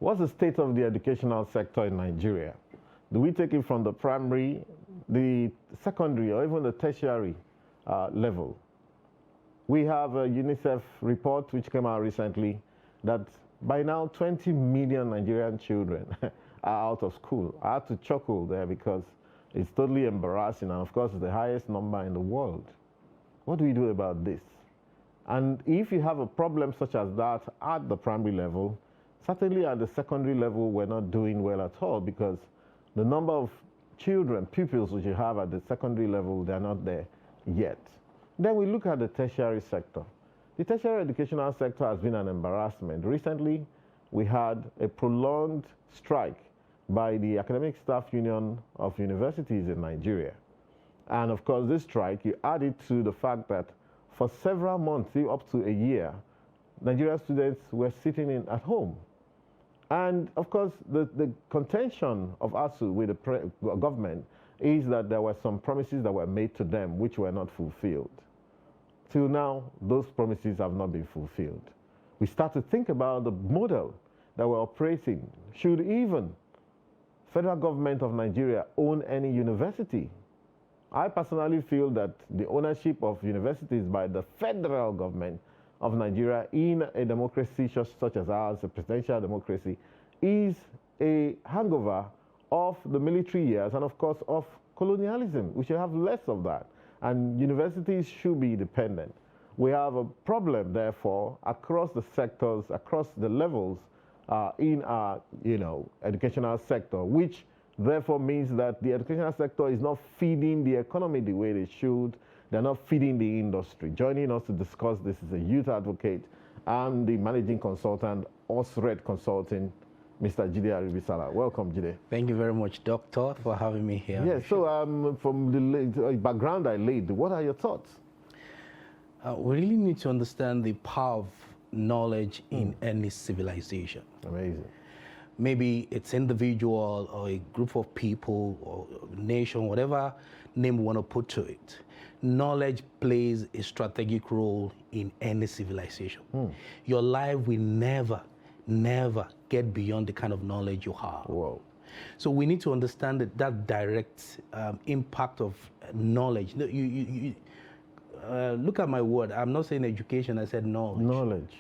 What's the state of the educational sector in Nigeria? Do we take it from the primary, the secondary, or even the tertiary level? We have a UNICEF report which came out recently that by now 20 million Nigerian children are out of school. I had to chuckle there because it's totally embarrassing, and of course it's the highest number in the world. What do we do about this? And if you have a problem such as that at the primary level, certainly at the secondary level we're not doing well at all, because the number of children, pupils which you have at the secondary level, they're not there yet. Then we look at the tertiary sector. The tertiary educational sector has been an embarrassment. Recently, we had a prolonged strike by the Academic Staff Union of Universities in Nigeria. And of course, this strike, you add it to the fact that for several months, up to a year, Nigerian students were sitting at home. And of course, the contention of ASU with the government is that there were some promises that were made to them which were not fulfilled. Till now, those promises have not been fulfilled. We start to think about the model that we're operating. Should even federal government of Nigeria own any university? I personally feel that the ownership of universities by the federal government of Nigeria in a democracy such as ours, a presidential democracy, is a hangover of the military years and of course of colonialism. We should have less of that. And universities should be independent. We have a problem, therefore, across the sectors, across the levels in our, educational sector, which therefore means that the educational sector is not feeding the economy the way they should. They're not feeding the industry. Joining us to discuss this is a youth advocate and the managing consultant, Osred Consulting, Mr. Jide Aribisala. Welcome, Jide. Thank you very much, Doctor, for having me here. Yes, so from the background I laid, what are your thoughts? We really need to understand the power of knowledge in any civilization. Amazing. Maybe it's individual or a group of people or nation, whatever name we want to put to it. Knowledge plays a strategic role in any civilization. Your life will never get beyond the kind of knowledge you have. Whoa. So we need to understand that direct impact of knowledge. Look at my word. I'm not saying education. I said knowledge. Knowledge.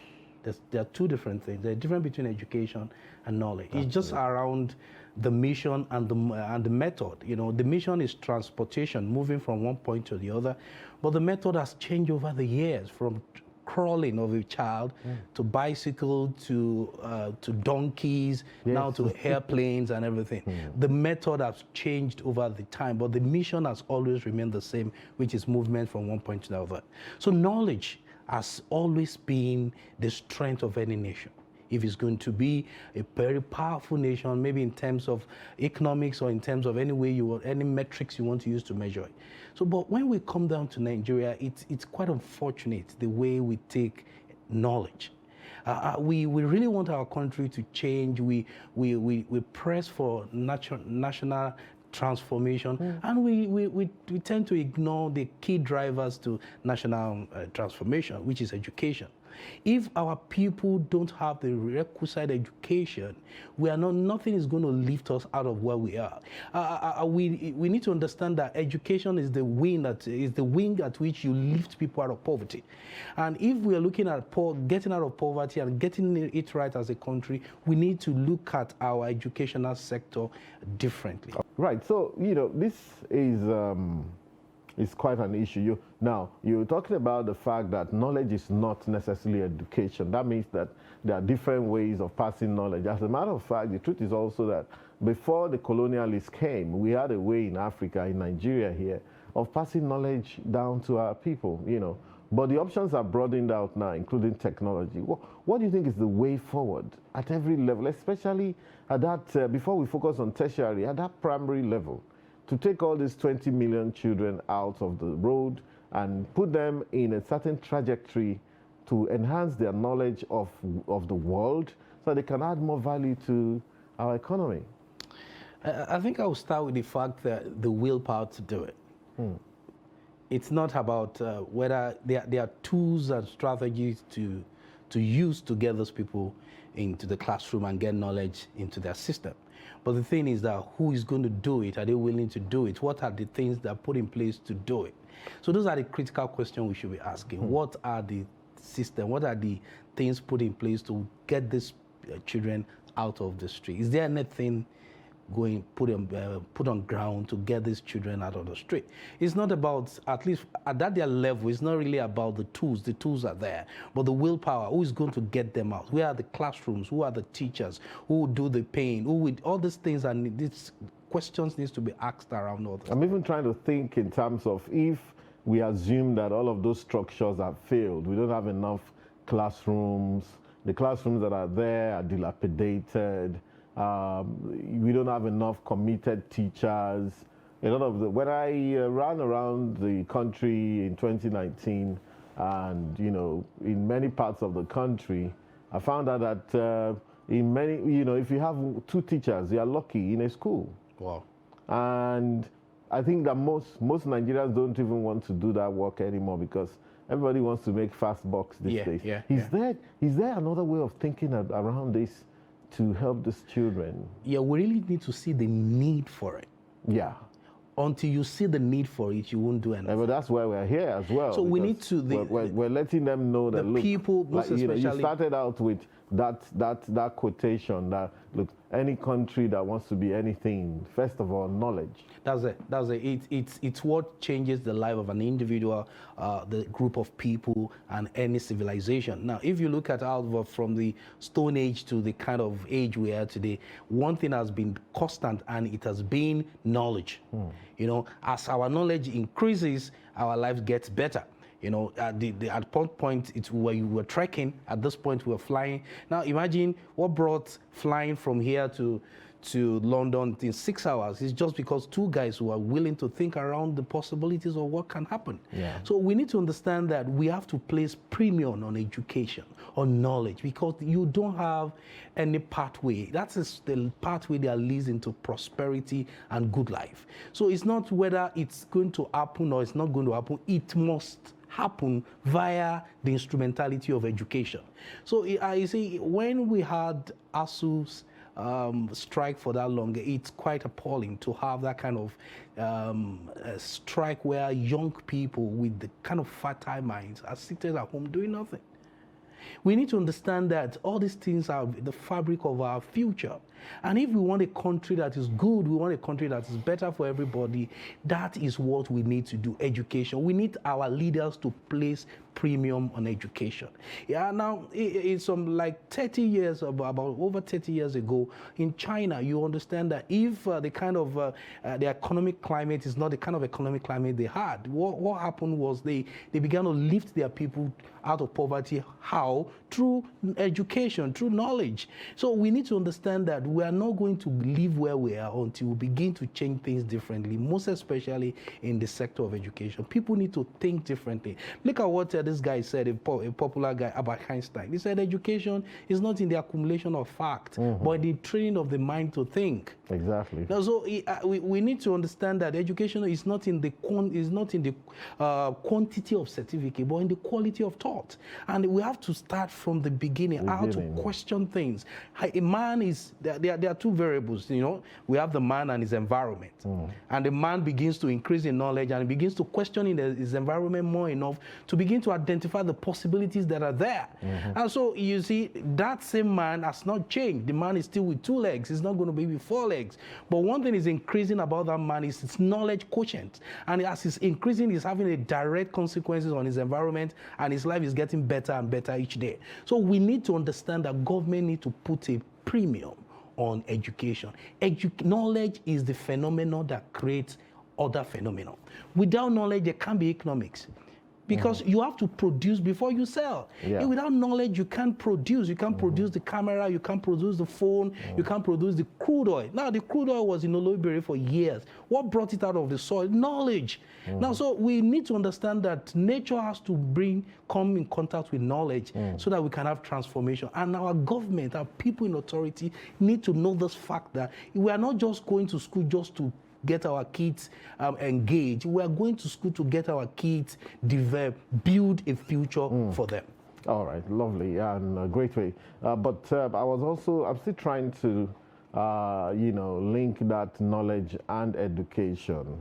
There are two different things. There's a difference between education and knowledge. Absolutely. It's just around the mission and the method. The mission is transportation, moving from one point to the other. But the method has changed over the years, from crawling of a child to bicycle to donkeys, yes, now to airplanes and everything. The method has changed over the time, but the mission has always remained the same, which is movement from one point to the other. So knowledge has always been the strength of any nation. If it's going to be a very powerful nation, maybe in terms of economics or in terms of any way any metrics you want to use to measure it. So, but when we come down to Nigeria, it's quite unfortunate the way we take knowledge. We really want our country to change. We press for national transformation, and we tend to ignore the key drivers to national transformation, which is education. If our people don't have the requisite education, nothing is going to lift us out of where we are. We need to understand that education is the wing at which you lift people out of poverty. And if we are looking at getting out of poverty and getting it right as a country, we need to look at our educational sector differently. Right. So this is quite an issue. Now, you're talking about the fact that knowledge is not necessarily education. That means that there are different ways of passing knowledge. As a matter of fact, the truth is also that before the colonialists came, we had a way in Africa, in Nigeria here, of passing knowledge down to our people, But the options are broadened out now, including technology. What do you think is the way forward at every level, especially at that, before we focus on tertiary, at that primary level, to take all these 20 million children out of the road and put them in a certain trajectory to enhance their knowledge of the world so they can add more value to our economy? I think I'll start with the fact that the willpower to do it. It's not about whether there are tools and strategies to to use to get those people into the classroom and get knowledge into their system. But the thing is that who is going to do it? Are they willing to do it? What are the things that are put in place to do it? So those are the critical questions we should be asking. What are the system? What are the things put in place to get these children out of the street? Is there anything going put on ground to get these children out of the street? It's not about, at least at that their level, it's not really about the tools. The tools are there, but the willpower. Who is going to get them out? Where are the classrooms? Who are the teachers? Who will do the paying? Who will, all these things, and these questions needs to be asked around all this. I'm even trying to think in terms of, if we assume that all of those structures have failed, we don't have enough classrooms, the classrooms that are there are dilapidated, we don't have enough committed teachers. A lot of when I ran around the country in 2019, and in many parts of the country, I found out that in many, if you have 2 teachers, you are lucky in a school. Wow. And I think that most Nigerians don't even want to do that work anymore, because everybody wants to make fast bucks these days. Is there another way of thinking around this to help these children? Yeah, we really need to see the need for it. Yeah. Until you see the need for it, you won't do anything. But that's why we're here as well. So we need to. We're letting them know that, look, people, most especially, you started out with that quotation that, look, any country that wants to be anything, first of all, knowledge. That's it. It's what changes the life of an individual, the group of people, and any civilization. Now, if you look at from the Stone Age to the kind of age we are today, one thing has been constant, and it has been knowledge. As our knowledge increases, our life gets better. At point it's where you were trekking. At this point, we were flying. Now, imagine what brought flying from here to London in 6 hours. It's just because 2 guys who are willing to think around the possibilities of what can happen. Yeah. So we need to understand that we have to place premium on education, on knowledge, because you don't have any pathway. That is the pathway that leads into prosperity and good life. So it's not whether it's going to happen or it's not going to happen. It must happen via the instrumentality of education. So you see, when we had ASU's strike for that long, it's quite appalling to have that kind of strike where young people with the kind of fertile minds are seated at home doing nothing. We need to understand that all these things are the fabric of our future. And if we want a country that is good, we want a country that is better for everybody, that is what we need to do, education. We need our leaders to place premium on education. Yeah, now, it's some like 30 years, about over 30 years ago, in China, you understand that if the kind of, the economic climate is not the kind of economic climate they had, what happened was they began to lift their people out of poverty. How? Through education, through knowledge. So we need to understand that we are not going to live where we are until we begin to change things differently, most especially in the sector of education. People need to think differently. Look at what this guy said, a popular guy, Albert Einstein. He said education is not in the accumulation of facts, but in the training of the mind to think. Exactly. Now, so we need to understand that education is not in the quantity of certificate, but in the quality of thought. And we have to start from the beginning, how to question things. A man is, there are 2 variables, we have the man and his environment. And the man begins to increase in knowledge and begins to question his environment more enough to begin to identify the possibilities that are there. And so you see, that same man has not changed. The man is still with 2 legs. He's not going to be with 4 legs. But one thing is increasing about that man is his knowledge quotient. And as he's increasing, he's having a direct consequences on his environment, and his life is getting better and better each day. So we need to understand that government need to put a premium on education. Knowledge is the phenomenon that creates other phenomena. Without knowledge, there can't be economics. Because you have to produce before you sell. Yeah. Without knowledge, you can't produce. You can't produce the camera, you can't produce the phone, you can't produce the crude oil. Now, the crude oil was in Olobere for years. What brought it out of the soil? Knowledge. Now, so we need to understand that nature has to come in contact with knowledge so that we can have transformation. And our government, our people in authority need to know this fact that we are not just going to school just to get our kids engaged. We are going to school to get our kids develop, build a future for them. All right, lovely and a great way. But I'm still trying to, link that knowledge and education,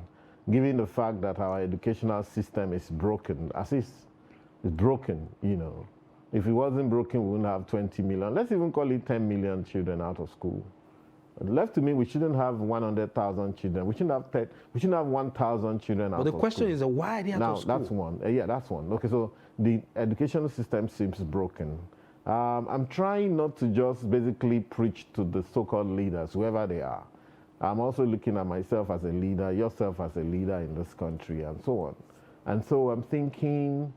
given the fact that our educational system is broken, as is broken, If it wasn't broken, we wouldn't have 20 million. Let's even call it 10 million children out of school. Left to me, we shouldn't have 100,000 children. We shouldn't have 1,000 children out of school. But the question is, why are they out of school? Now, that's one. Yeah, that's one. Okay, so the educational system seems broken. I'm trying not to just basically preach to the so-called leaders, whoever they are. I'm also looking at myself as a leader, yourself as a leader in this country, and so on. And so I'm thinking,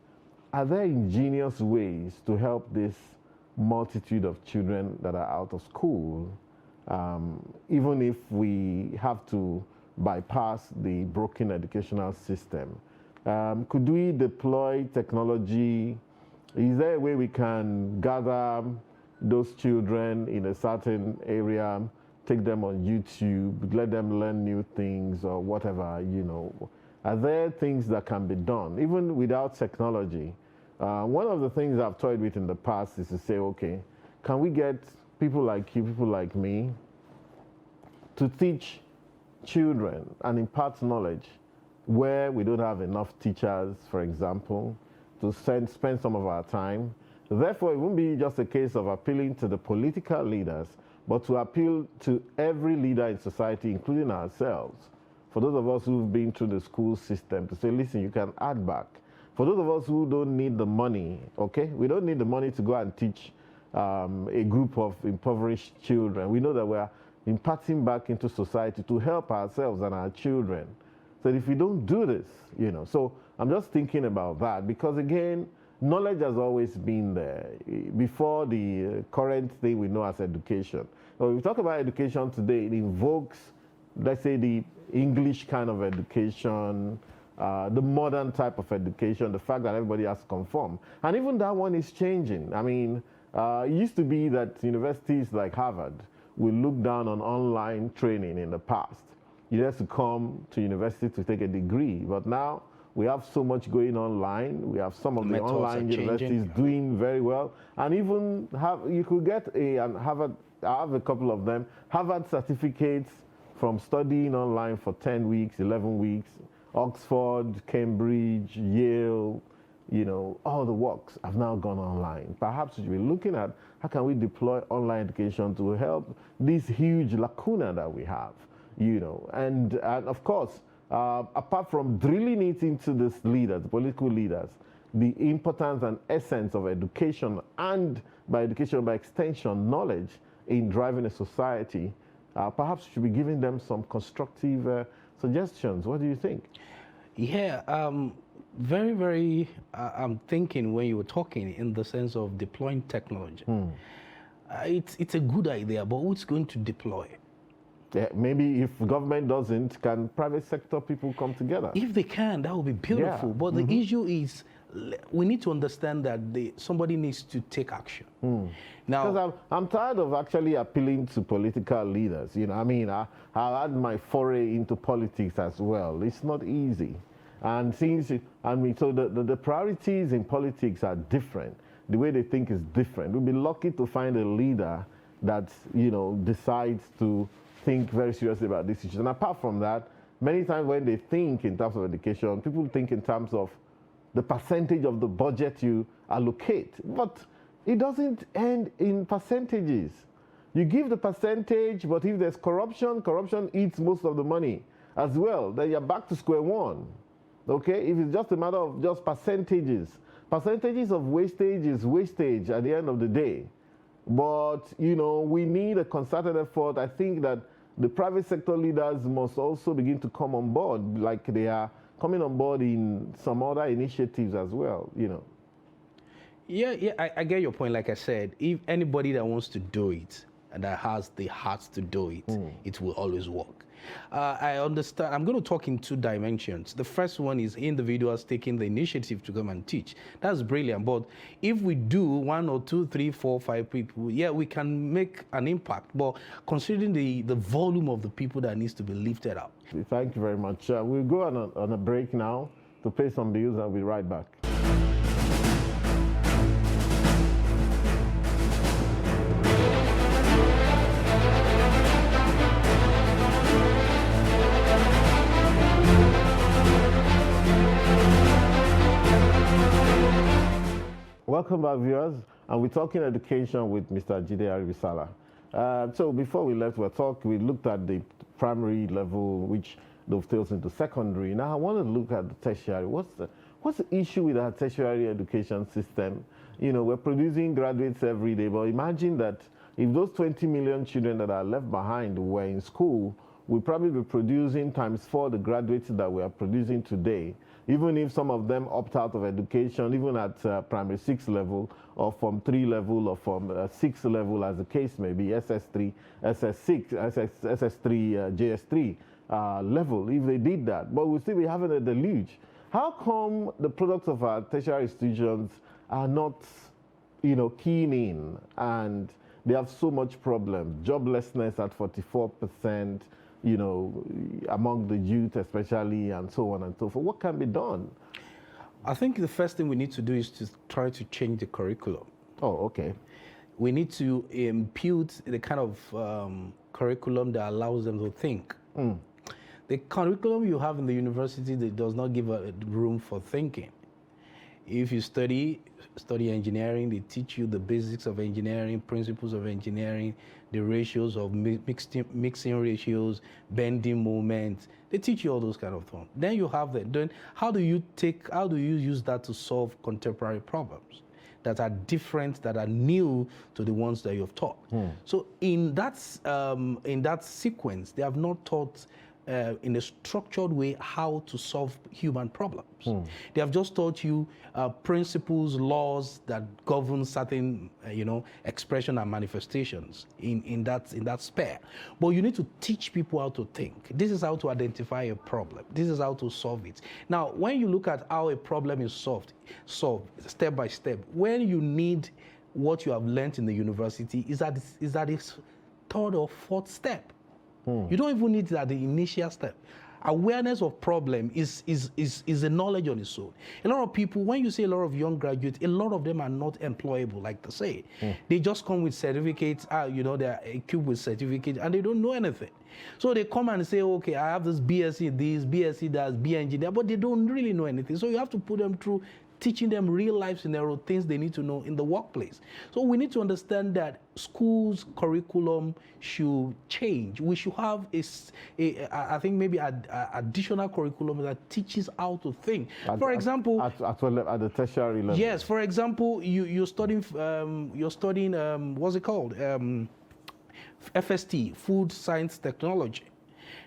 are there ingenious ways to help this multitude of children that are out of school, even if we have to bypass the broken educational system? Could we deploy technology? Is there a way we can gather those children in a certain area, take them on YouTube, let them learn new things or whatever, Are there things that can be done, even without technology? One of the things I've toyed with in the past is to say, okay, can we get people like you, people like me, to teach children and impart knowledge where we don't have enough teachers, for example, to spend some of our time. Therefore, it won't be just a case of appealing to the political leaders, but to appeal to every leader in society, including ourselves. For those of us who've been through the school system, to say, listen, you can add back. For those of us who don't need the money, okay? We don't need the money to go and teach a group of impoverished children. We know that we're imparting back into society to help ourselves and our children. So if we don't do this, so I'm just thinking about that because again, knowledge has always been there before the current thing we know as education. When we talk about education today, it invokes, let's say, the English kind of education, the modern type of education, the fact that everybody has to conform. And even that one is changing. I mean, it used to be that universities like Harvard will look down on online training in the past. You have to come to university to take a degree, but now we have so much going online. We have some of the online universities doing very well, and even you could get Harvard. I have a couple of them. Harvard certificates from studying online for 10 weeks, 11 weeks. Oxford, Cambridge, Yale, all the works have now gone online. Perhaps we should be looking at how can we deploy online education to help this huge lacuna that we have, And of course, apart from drilling it into these leaders, the political leaders, the importance and essence of education and by education, by extension, knowledge in driving a society, perhaps we should be giving them some constructive suggestions. What do you think? Yeah, very, very, I'm thinking when you were talking in the sense of deploying technology. It's a good idea, but who's going to deploy? Yeah, maybe if government doesn't, can private sector people come together? If they can, that would be beautiful. Yeah. But the issue is, we need to understand that somebody needs to take action. Now, because I'm tired of actually appealing to political leaders. I had my foray into politics as well. It's not easy. And so the priorities in politics are different. The way they think is different. We'll be lucky to find a leader that, decides to think very seriously about this issue. And apart from that, many times when they think in terms of education, people think in terms of the percentage of the budget you allocate. But it doesn't end in percentages. You give the percentage, but if there's corruption eats most of the money as well. Then you're back to square one. Okay? If it's just a matter of just percentages of wastage is wastage at the end of the day. But, we need a concerted effort. I think that the private sector leaders must also begin to come on board, like they are coming on board in some other initiatives as well, Yeah, I get your point. Like I said, if anybody that wants to do it and that has the heart to do it, it will always work. I understand. I'm going to talk in two dimensions. The first one is individuals taking the initiative to come and teach. That's brilliant. But if we do 1 or 2, 3, 4, 5 people, yeah, we can make an impact. But considering the volume of the people that needs to be lifted up. Thank you very much. We'll go on a break now to pay some bills and we'll be right back. Welcome back, viewers. And we're talking education with Mr. Jide Aribisala. So before we left, we looked at the primary level, which dovetails into secondary. Now I want to look at the tertiary. What's the issue with our tertiary education system? You know, we're producing graduates every day, but imagine that if those 20 million children that are left behind were in school, we'll probably be producing ×4 the graduates that we are producing today, even if some of them opt out of education, even at primary 6 level, or from 3 level, or from 6 level, as the case may be, SS3, SS6, SS3, JS3 level, if they did that. But we'll still be having a deluge. How come the products of our tertiary institutions are not, you know, keen in, and they have so much problem? Joblessness at 44%, you know, among the youth especially, and so on and so forth. What can be done? I think the first thing we need to do is to try to change the curriculum. Oh, okay. We need to impute the kind of curriculum that allows them to think. The curriculum you have in the university that does not give a room for thinking. If you study engineering, they teach you the basics of engineering, principles of engineering, the ratios of mixing ratios, bending moments. They teach you all those kind of things. Then you have that. Then how do you use that to solve contemporary problems that are different, that are new to the ones that you've taught? So in that sequence, they have not taught in a structured way how to solve human problems. They have just taught you principles, laws that govern certain, expression and manifestations in that sphere. But you need to teach people how to think. This is how to identify a problem. This is how to solve it. Now, when you look at how a problem is solved step by step, when you need what you have learned in the university is at its third or fourth step. You don't even need it at the initial step. Awareness of problem is a knowledge on its own. A lot of people, when you see a lot of young graduates, a lot of them are not employable, like they say. They just come with certificates, they're equipped with certificates, and they don't know anything. So they come and say, okay, I have this BSc this, BSc that, B engineer, but they don't really know anything. So you have to put them through teaching them real life scenario, things they need to know in the workplace. So we need to understand that schools' curriculum should change. We should have I think maybe additional curriculum that teaches how to think. For example, at the tertiary level. Yes. For example, you're studying what's it called? FST, Food Science Technology.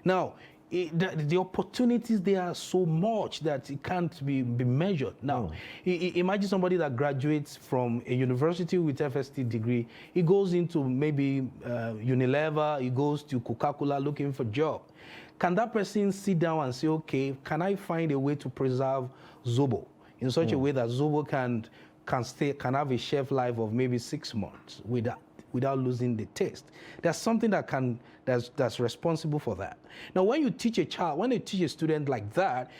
Now, the opportunities there are so much that it can't be measured. Now, imagine somebody that graduates from a university with FST degree. He goes into maybe Unilever, he goes to Coca-Cola looking for a job. Can that person sit down and say, okay, can I find a way to preserve Zobo in such a way that Zobo can have a shelf life of maybe 6 months without losing the taste? There's something that's responsible for that. Now, when you teach a student like that,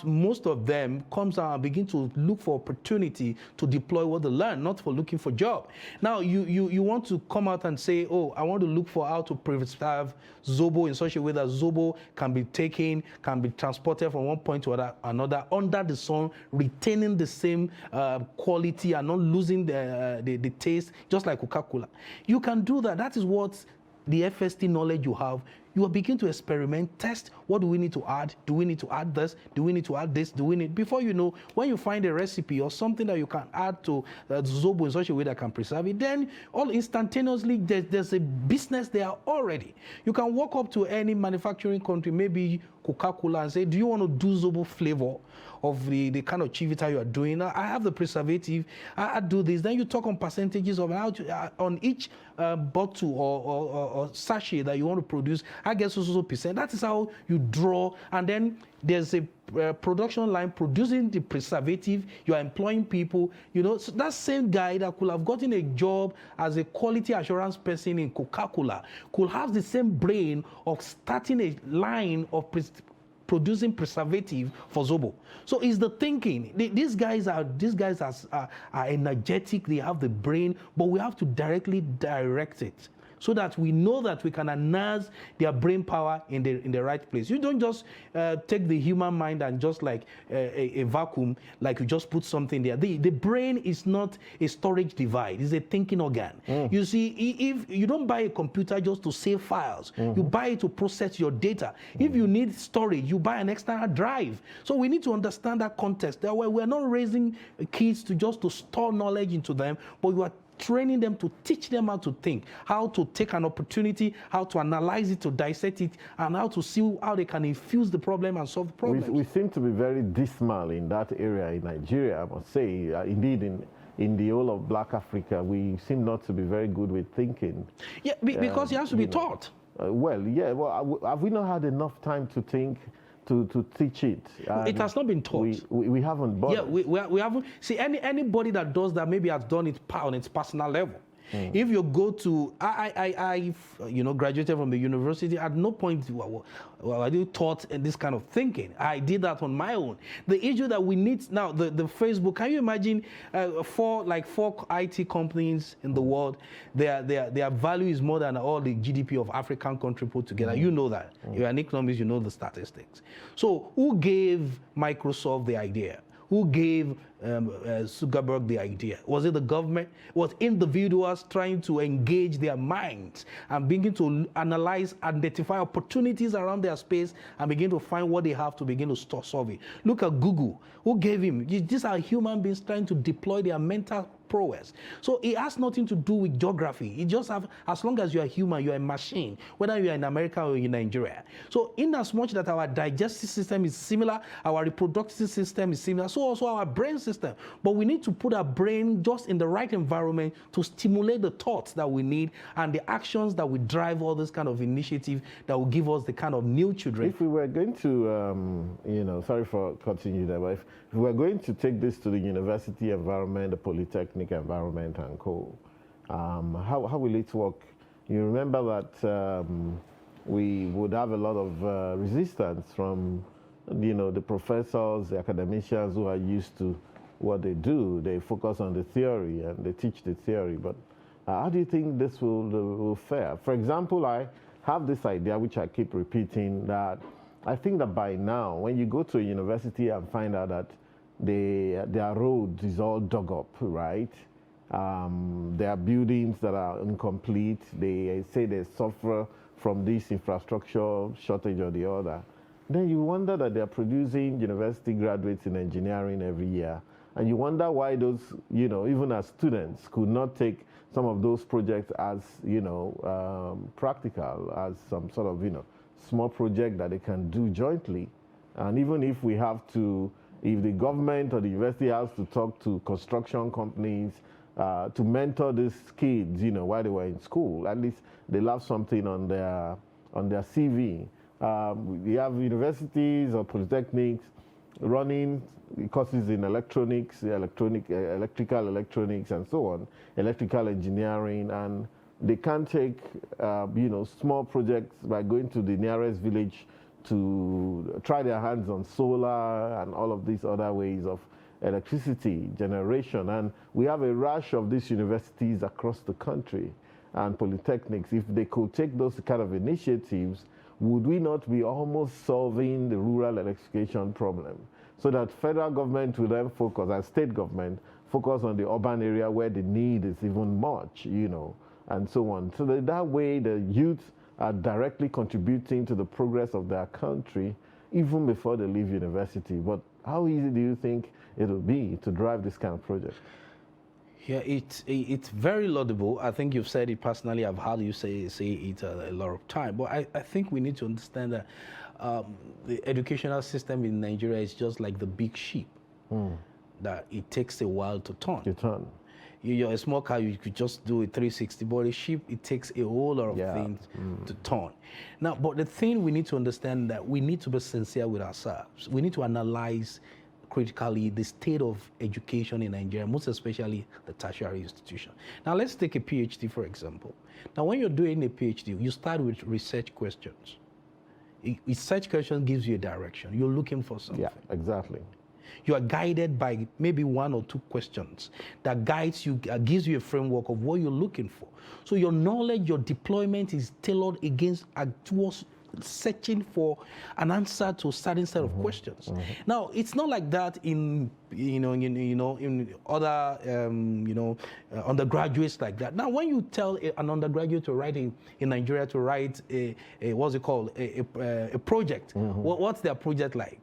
most of them comes out and begin to look for opportunity to deploy what they learn, not for looking for job. Now, you want to come out and say, oh, I want to look for how to preserve Zobo in such a way that Zobo can be transported from one point to another under the sun, retaining the same quality and not losing the taste, just like Coca-Cola. You can do that. That is what the FST knowledge you have. You will begin to experiment, test, what do we need to add? Do we need to add this? Do we need to add this? Before you know, when you find a recipe or something that you can add to Zobo in such a way that can preserve it, then all instantaneously, there's a business there already. You can walk up to any manufacturing country, maybe Coca-Cola, and say, do you want to do Zobo flavor of the kind of chivita you are doing? I have the preservative, I do this. Then you talk on percentages of how to, on each bottle or sachet that you want to produce, I guess also percent. That is how you draw, and then there's a production line producing the preservative. You are employing people. So that same guy that could have gotten a job as a quality assurance person in Coca-Cola could have the same brain of starting a line of producing preservative for Zobo. So it's the thinking. These guys are energetic. They have the brain, but we have to directly direct it so that we know that we can harness their brain power in the right place. You don't just take the human mind and just like a vacuum, like you just put something there. The brain is not a storage device, it's a thinking organ. You see, if you don't buy a computer just to save files, you buy it to process your data. If you need storage, you buy an external drive. So we need to understand that context. That way we're not raising kids to store knowledge into them, but we are training them to teach them how to think, how to take an opportunity, how to analyze it, to dissect it, and how to see how they can infuse the problem and solve the problem. We seem to be very dismal in that area in Nigeria, I must say. Indeed, in the whole of Black Africa, we seem not to be very good with thinking. Yeah, because it has to be taught. Well, have we not had enough time to think, to teach it? It has not been taught. We haven't bothered. Yeah, we haven't. See, anybody that does that maybe has done it on its personal level. If you go to, I graduated from the university. At no point I did taught this kind of thinking. I did that on my own. The issue that we need now, the Facebook. Can you imagine four IT companies in the world? Their value is more than all the GDP of African countries put together. You know that. You're an economist. You know the statistics. So who gave Microsoft the idea? Who gave Zuckerberg the idea? Was it the government? Was individuals trying to engage their minds and begin to analyze, identify opportunities around their space and begin to find what they have to begin to solve it? Look at Google. Who gave him? These are human beings trying to deploy their mental prowess. So it has nothing to do with geography. It just have, as long as you are human, you are a machine, whether you are in America or in Nigeria. So in as much that our digestive system is similar, our reproductive system is similar, so also our brain system. But we need to put our brain just in the right environment to stimulate the thoughts that we need and the actions that will drive all this kind of initiative that will give us the kind of new children. If we were going to, sorry for continuing there, but if we were going to take this to the university environment, the polytechnic environment and co, how will it work? You remember that we would have a lot of resistance from, the professors, the academicians who are used to what they do. They focus on the theory and they teach the theory. But how do you think this will fare? For example, I have this idea, which I keep repeating, that I think that by now, when you go to a university and find out that their road is all dug up, right? There are buildings that are incomplete. They say they suffer from this infrastructure shortage or the other. Then you wonder that they're producing university graduates in engineering every year. And you wonder why those, even as students, could not take some of those projects as, practical, as some sort of, small project that they can do jointly. And even if we have to, if the government or the university has to talk to construction companies to mentor these kids, while they were in school, at least they'll have something on their CV. We have universities or polytechnics running courses in electronics, electrical electronics, and so on, electrical engineering, and they can take, small projects by going to the nearest village to try their hands on solar and all of these other ways of electricity generation. And we have a rush of these universities across the country and polytechnics. If they could take those kind of initiatives, would we not be almost solving the rural electrification problem? So that federal government will then focus, and state government, focus on the urban area where the need is even much, and so on. So that way the youth are directly contributing to the progress of their country even before they leave university. But how easy do you think it will be to drive this kind of project? Yeah, it's very laudable. I think you've said it personally. I've heard you say it a lot of time. But I think we need to understand that the educational system in Nigeria is just like the big ship, that it takes a while to turn. You're a small car, you could just do a 360, but a ship, it takes a whole lot of things to turn. Now, but the thing we need to understand that we need to be sincere with ourselves. We need to analyze critically the state of education in Nigeria, most especially the tertiary institution. Now, let's take a PhD, for example. Now, when you're doing a PhD, you start with research questions. Research question gives you a direction. You're looking for something. Yeah, exactly. You are guided by maybe one or two questions that guides you, gives you a framework of what you're looking for. So your knowledge, your deployment is tailored towards searching for an answer to a certain set of questions. Now, it's not like that in in other undergraduates like that. Now, when you tell an undergraduate to write in Nigeria to write a what's it called, a project, what's their project like?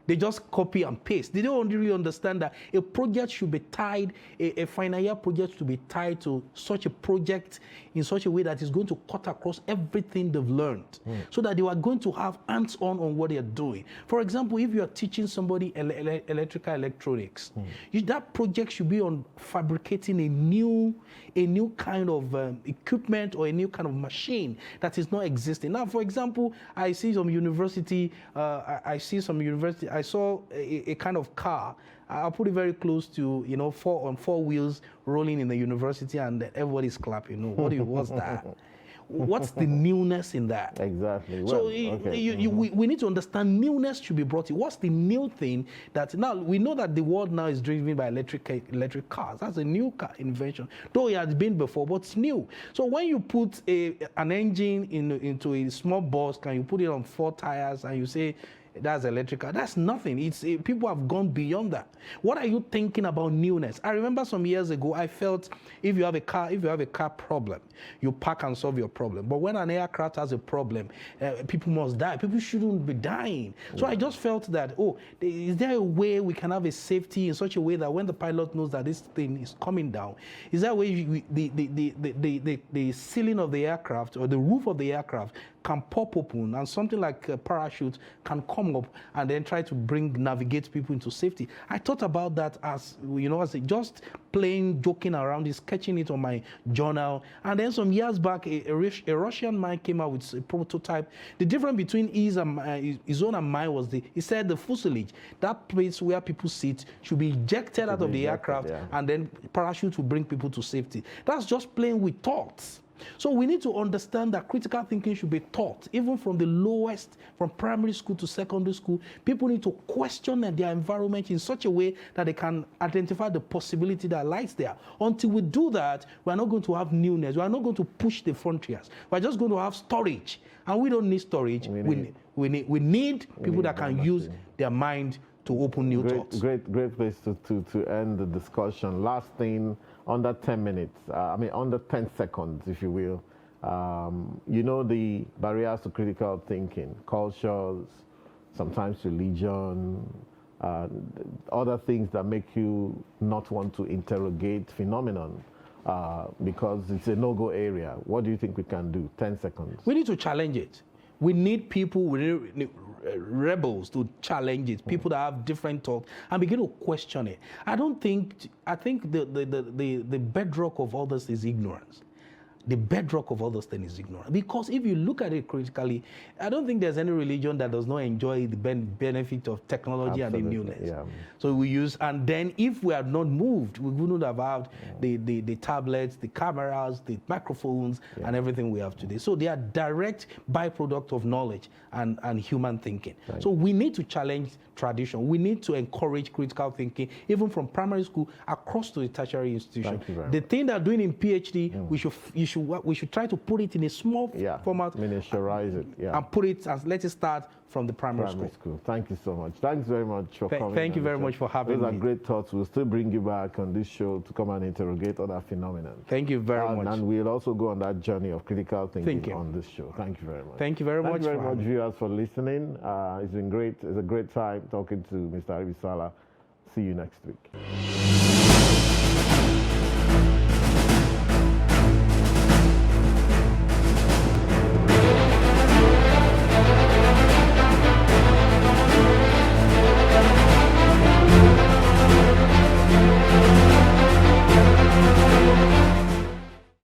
They just copy and paste. They don't really understand that a project should be tied, a final year project should be tied to such a project in such a way that is going to cut across everything they've learned, so that they are going to have hands-on on what they are doing. For example, if you are teaching somebody electrical electronics, that project should be on fabricating a new kind of equipment or a new kind of machine that is not existing. Now, for example, I see some university, I saw a kind of car. I'll put it very close to, four wheels rolling in the university, and everybody's clapping. What's that? What's the newness in that? Exactly. So we need to understand newness should be brought in. What's the new thing that now we know that the world now is driven by electric cars. That's a new car invention, though it has been before, but it's new. So when you put an engine into a small bus, can you put it on 4 tires and you say that's electrical? That's nothing. People have gone beyond that. What are you thinking about newness? I remember some years ago, I felt if you have a car problem, you park and solve your problem. But when an aircraft has a problem, people must die. People shouldn't be dying. So I just felt that, is there a way we can have a safety in such a way that when the pilot knows that this thing is coming down, is there a way the ceiling of the aircraft or the roof of the aircraft can pop open and something like a parachute can come up and then try to navigate people into safety? I thought about that as just playing, joking around, sketching it on my journal. And then some years back, a Russian man came out with a prototype. The difference between his own and mine was he said the fuselage, that place where people sit, should be ejected out of the aircraft, and then parachute will bring people to safety. That's just playing with thoughts. So we need to understand that critical thinking should be taught, even from the lowest, from primary school to secondary school. People need to question their environment in such a way that they can identify the possibility that lies there. Until we do that, we're not going to have newness. We're not going to push the frontiers. We're just going to have storage. And we don't need storage. We need people that can use their mind to open new thoughts. Great place to end the discussion. Last thing, under 10 minutes, under 10 seconds, if you will. The barriers to critical thinking, cultures, sometimes religion, other things that make you not want to interrogate phenomenon because it's a no-go area. What do you think we can do? 10 seconds. We need to challenge it. We need people, we need rebels to challenge it, people that have different thoughts and begin to question it. I think the bedrock of all this is ignorance. The bedrock of all those things is ignorance. Because if you look at it critically, I don't think there's any religion that does not enjoy the benefit of technology. Absolutely. And the newness. Yeah. So we use, and then if we had not moved, we wouldn't have had the tablets, the cameras, the microphones, and everything we have today. So they are direct byproduct of knowledge and human thinking. Right. So we need to challenge tradition. We need to encourage critical thinking, even from primary school across to the tertiary institution. The thing they're doing in PhD, we should try to put it in a small format, miniaturize it, and put it as, let it start from the primary school. Thank you so much. Thanks very much for coming. Thank you very much for having me. Those are great thoughts. We'll still bring you back on this show to come and interrogate other phenomena. Thank you very much. And we'll also go on that journey of critical thinking on this show. Thank you very much. Thank you very much. Thank you very much, viewers, for listening. It's been great. It's a great time talking to Mr. Aribisala. See you next week.